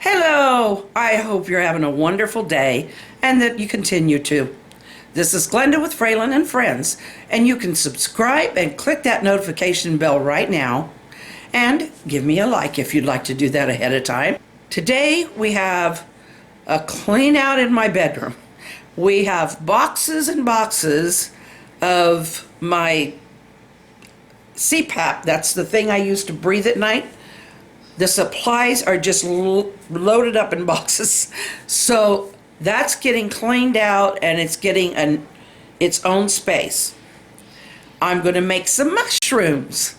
Hello! I hope you're having a wonderful day and that you continue to. This is Glenda with Fralin and Friends, and you can subscribe and click that notification bell right now and give me a like if you'd like to do that ahead of time. Today we have a clean out in my bedroom. We have boxes and boxes of my CPAP. That's the thing I use to breathe at night. The supplies are just loaded up in boxes. So that's getting cleaned out and it's getting its own space. I'm going to make some mushrooms.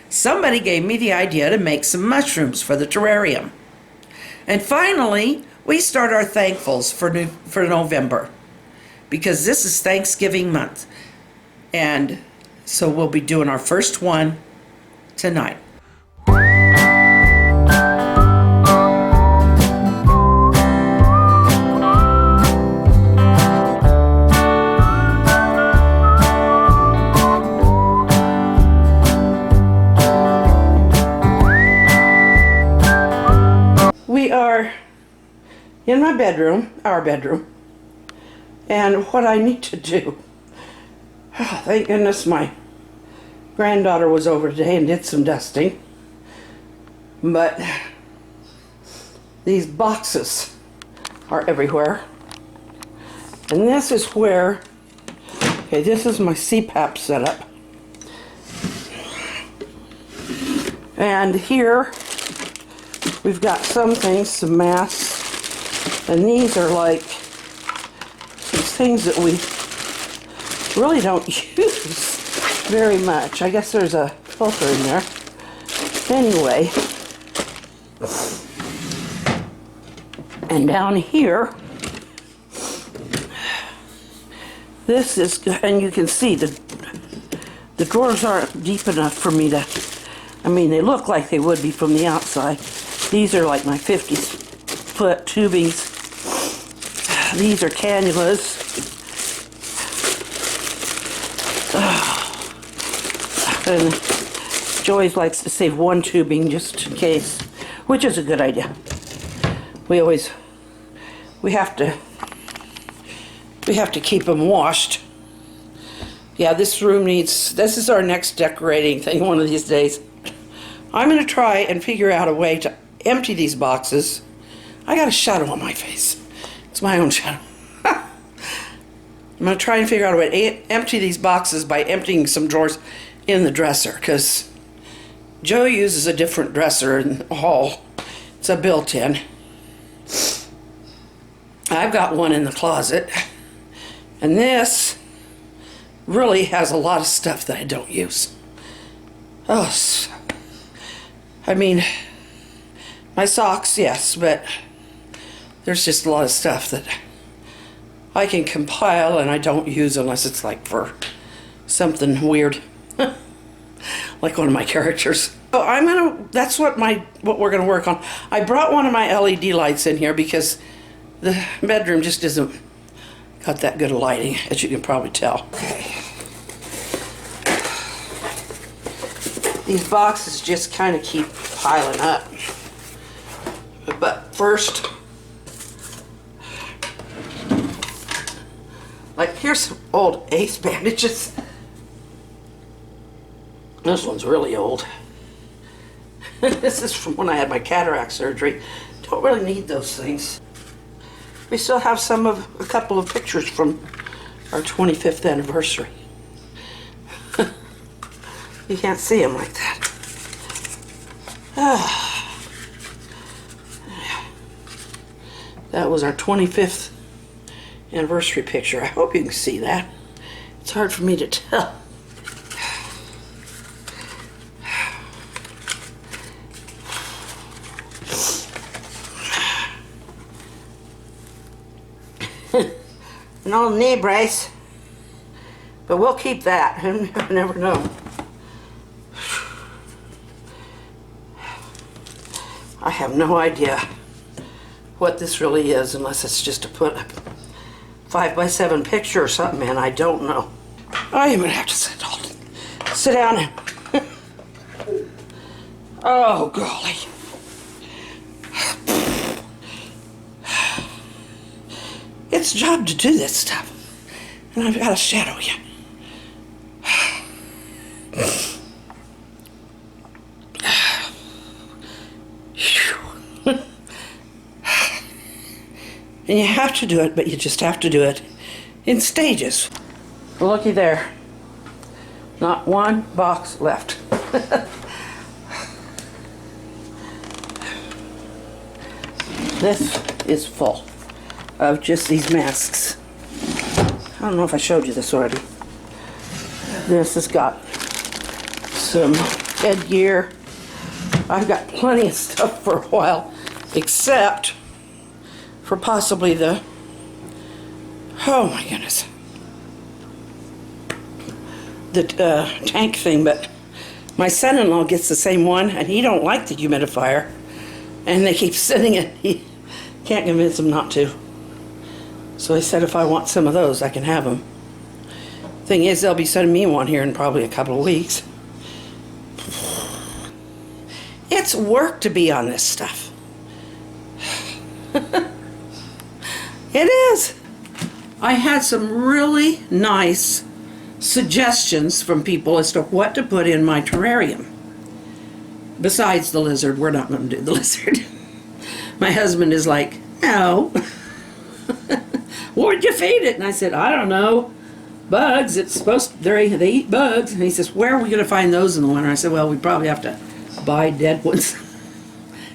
Somebody gave me the idea to make some mushrooms for the terrarium. And finally, we start our thankfuls for November, because this is Thanksgiving month. And so we'll be doing our first one tonight. We are in my bedroom, our bedroom, and what I need to do, thank goodness my granddaughter was over today and did some dusting, but these boxes are everywhere, and this is where, okay, this is my CPAP setup, and here we've got some things, some masks, and these are like some things that we really don't use very much. I guess there's a filter in there. Anyway, and down here, this is, and you can see the drawers aren't deep enough for me to, I mean, they look like they would be from the outside. These are like my 50-foot tubings. These are cannulas. And Joyce likes to save one tubing just in case, which is a good idea. We have to keep them washed. Yeah, this room needs, this is our next decorating thing one of these days. I'm going to try and figure out a way to empty these boxes. I got a shadow on my face. It's my own shadow. I'm going to try and figure out a way to empty these boxes by emptying some drawers in the dresser, because Joe uses a different dresser in the hall. It's a built-in. I've got one in the closet, and this really has a lot of stuff that I don't use. Oh, I mean, my socks, yes, but there's just a lot of stuff that I can compile and I don't use unless it's like for something weird, like one of my characters. So that's what we're gonna work on. I brought one of my LED lights in here because the bedroom just isn't got that good of lighting, as you can probably tell. Okay. These boxes just kind of keep piling up. But first, like, here's some old Ace bandages. This one's really old. This is from when I had my cataract surgery. Don't really need those things. We still have a couple of pictures from our 25th anniversary. You can't see them like that. That was our 25th anniversary picture. I hope you can see that. It's hard for me to tell. An old knee brace, but we'll keep that. You never know. I have no idea what this really is unless it's just to put a 5x7 picture or something in. I don't know. I am gonna have to sit down and oh golly. It's a job to do this stuff. And I've got to shadow you. And you have to do it, but you just have to do it in stages. Well, looky there. Not one box left. This is full of just these masks. I don't know if I showed you this already. This has got some headgear. I've got plenty of stuff for a while, except for possibly the, oh my goodness, the tank thing. But my son-in-law gets the same one, and he don't like the humidifier, and they keep sending it. He can't convince him not to. So he said if I want some of those, I can have them. Thing is, they'll be sending me one here in probably a couple of weeks. It's work to be on this stuff. It is. I had some really nice suggestions from people as to what to put in my terrarium. Besides the lizard, we're not going to do the lizard. My husband is like, no. What would you feed it? And I said, I don't know. Bugs. It's supposed to, they eat bugs. And he says, where are we going to find those in the winter? I said, well, we probably have to buy dead ones.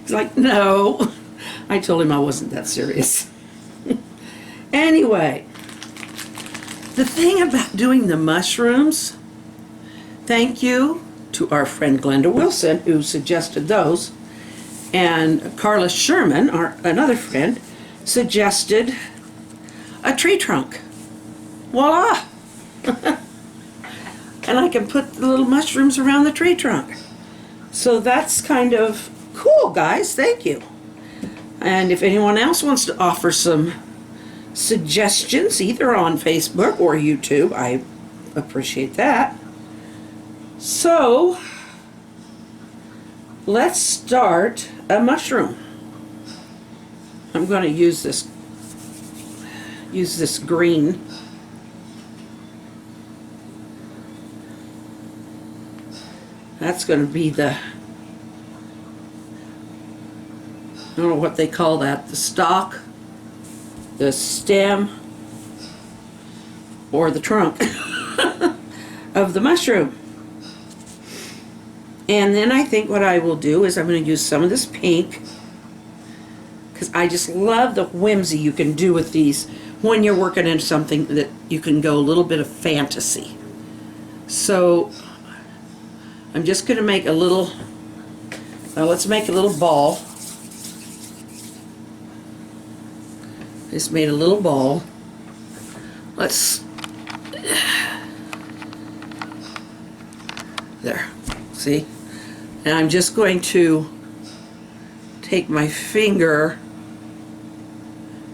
He's like, no. I told him I wasn't that serious. Anyway, the thing about doing the mushrooms, thank you to our friend Glenda Wilson, who suggested those, and Carla Sherman, another friend, suggested a tree trunk. Voila! And I can put the little mushrooms around the tree trunk. So that's kind of cool, guys. Thank you. And if anyone else wants to offer some suggestions, either on Facebook or YouTube, I appreciate that. So, let's start a mushroom. I'm going to use this green. That's going to be the, I don't know what they call that, the stalk, the stem, or the trunk of the mushroom. And then I think what I will do is I'm going to use some of this pink, because I just love the whimsy you can do with these when you're working in something that you can go a little bit of fantasy. So I'm just going to make a little, let's make a little ball. Just made a little ball. Let's, there, see? And I'm just going to take my finger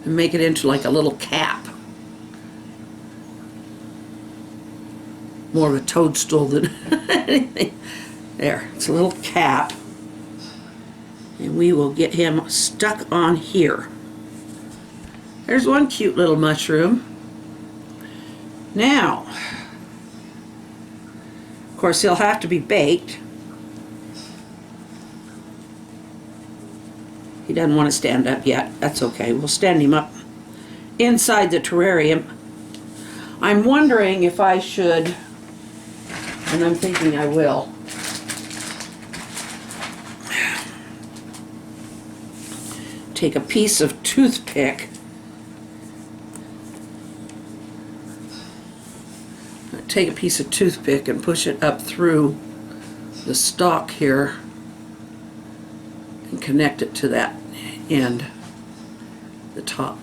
and make it into like a little cap. More of a toadstool than anything. There, it's a little cap. And we will get him stuck on here. There's one cute little mushroom. Now, of course, he'll have to be baked. He doesn't want to stand up yet. That's okay. We'll stand him up inside the terrarium. I'm wondering if I should, and I'm thinking I will, take a piece of toothpick, and push it up through the stalk here and connect it to that end, the top.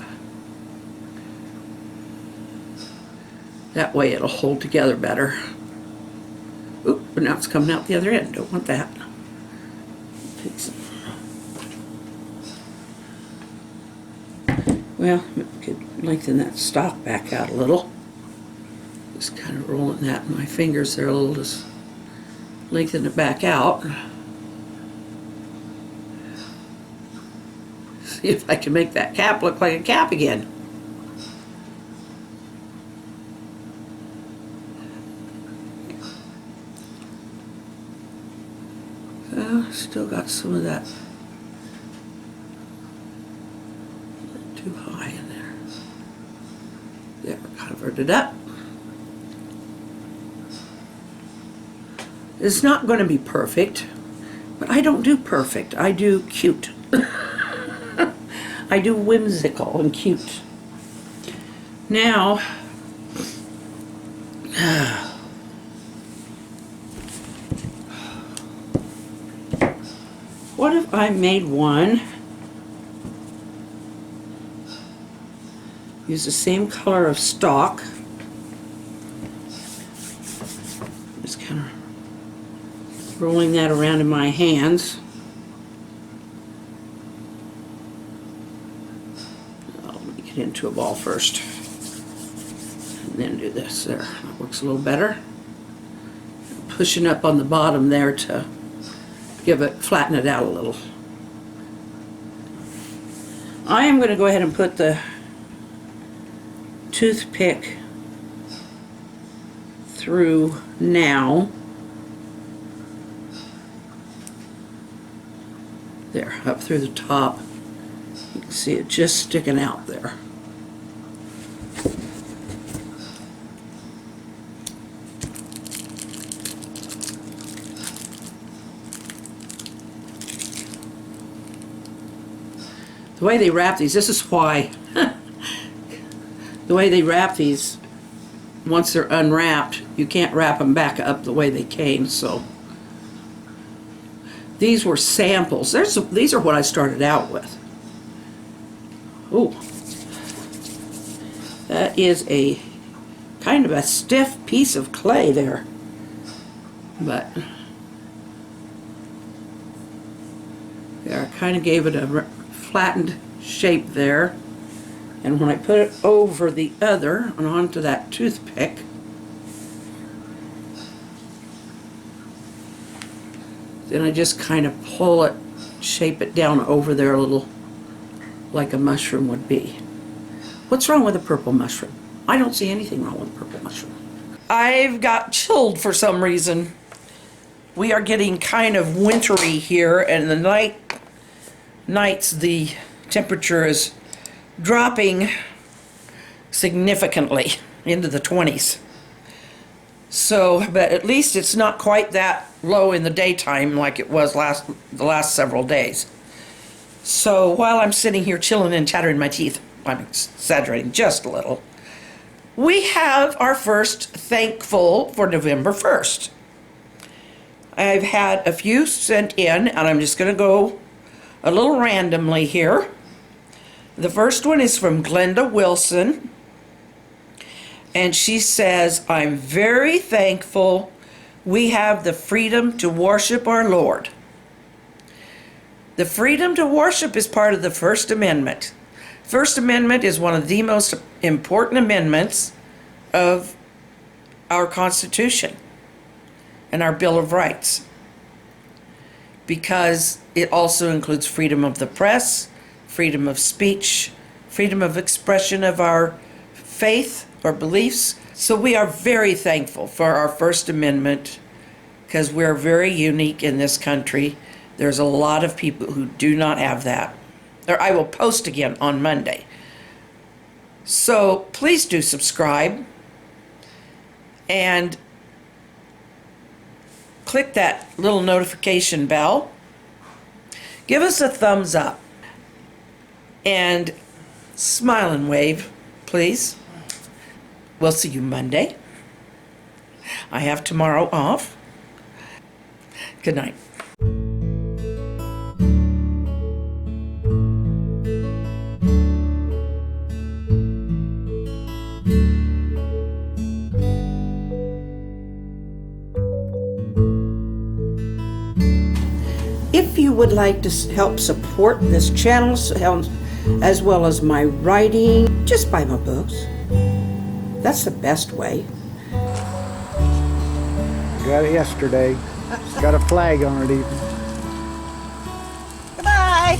That way it'll hold together better. Oop, but now it's coming out the other end. Don't want that. Take some. Well, I could lengthen that stalk back out a little. Just kind of rolling that in my fingers there a little, just lengthen it back out. See if I can make that cap look like a cap again. Still got some of that too high in there. There, covered it up. It's not going to be perfect, but I don't do perfect. I do cute. I do whimsical and cute. Now, what if I made one, use the same color of stock, just kind of rolling that around in my hands. I'll make it into a ball first, and then do this there. That works a little better. Pushing up on the bottom there to flatten it out a little. I am going to go ahead and put the toothpick through now. There, up through the top. You can see it just sticking out there. The way they wrap these, this is why, the way they wrap these, once they're unwrapped, you can't wrap them back up the way they came, so. These were samples. These are what I started out with. Ooh. That is a kind of a stiff piece of clay there. But, there, I kind of gave it a flattened shape there, and when I put it over the other and onto that toothpick, then I just kind of pull it, shape it down over there a little, like a mushroom would be. What's wrong with a purple mushroom? I don't see anything wrong with a purple mushroom. I've got chilled for some reason. We are getting kind of wintry here, and the nights the temperature is dropping significantly into the 20s. So, but at least it's not quite that low in the daytime like it was the last several days. So while I'm sitting here chilling and chattering my teeth, I'm exaggerating just a little, we have our first thankful for November 1st. I've had a few sent in, and I'm just going to go a little randomly here. The first one is from Glenda Wilson, and she says, I'm very thankful we have the freedom to worship our Lord. The freedom to worship is part of the First Amendment. First Amendment is one of the most important amendments of our Constitution and our Bill of Rights, because it also includes freedom of the press, freedom of speech, freedom of expression of our faith or beliefs. So we are very thankful for our First Amendment, because we're very unique in this country. There's a lot of people who do not have that. Or I will post again on Monday. So please do subscribe and click that little notification bell. Give us a thumbs up and smile and wave, please. We'll see you Monday. I have tomorrow off. Good night. If you would like to help support this channel as well as my writing, just buy my books. That's the best way. Got it yesterday. It's got a flag on it even. Goodbye.